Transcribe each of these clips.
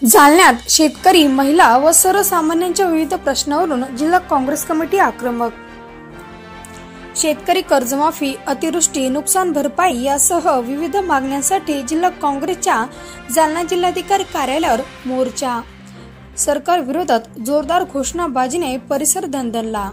जालन्यात शेतकरी, महिला व सर्वसामान्यांच्या विविध प्रश्नावरून जिल्हा काँग्रेस कमिटी आक्रमक। शेतकरी कर्जमाफी, अतिवृष्टी, नुकसान भरपाई यासह विविध मागण्यांसाठी जिल्हा काँग्रेसच्या जालना जिल्हाधिकारी कार्यालयावर मोर्चा। सरकार विरोधात जोरदार घोषणाबाजीने परिसर दणदणला।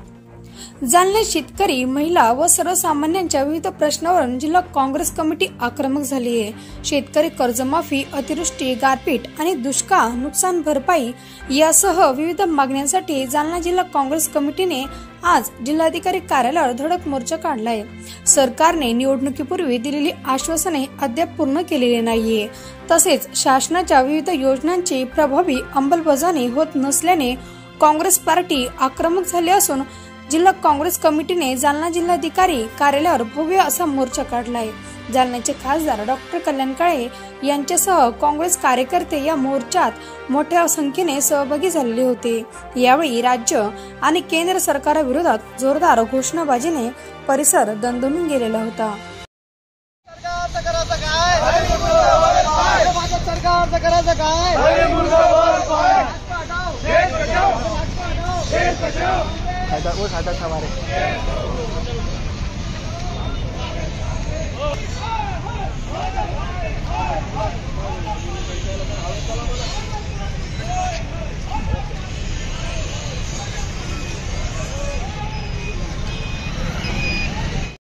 जालन्यात शेतकरी, महिला व सर्वसामान्यांच्या विविध प्रश्नावरून जिल्हा काँग्रेस कमिटी आक्रमक झाली आहे। शेतकरी कर्जमाफी, अतिवृष्टी, गारपीट आणि दुष्काळ, नुकसान भरपाई यासह विविध मागण्यांसाठी जालना जिल्हा काँग्रेस कमिटीने आज जिल्हाधिकारी कार्यालयावर धडक मोर्चा काढलाय। सरकारने निवडणुकीपूर्वी दिलेली आश्वासने अद्याप पूर्ण केलेली नाहीये, तसेच शासनाच्या विविध योजनांची प्रभावी अंमलबजावणी होत नसल्याने काँग्रेस पार्टी आक्रमक झाली असून जिल्हा काँग्रेस कमिटीने जालना जिल्हाधिकारी कार्यालयावर भव्य असा मोर्चा काढलाय। जालन्याचे खासदार डॉक्टर कल्याण काळे यांच्यासह काँग्रेस कार्यकर्ते या मोर्चात मोठ्या संख्येने सहभागी झालेले होते। यावेळी राज्य आणि केंद्र सरकारविरोधात जोरदार घोषणाबाजीने परिसर दणदणून गेलेला होता। वो खाता था हमारे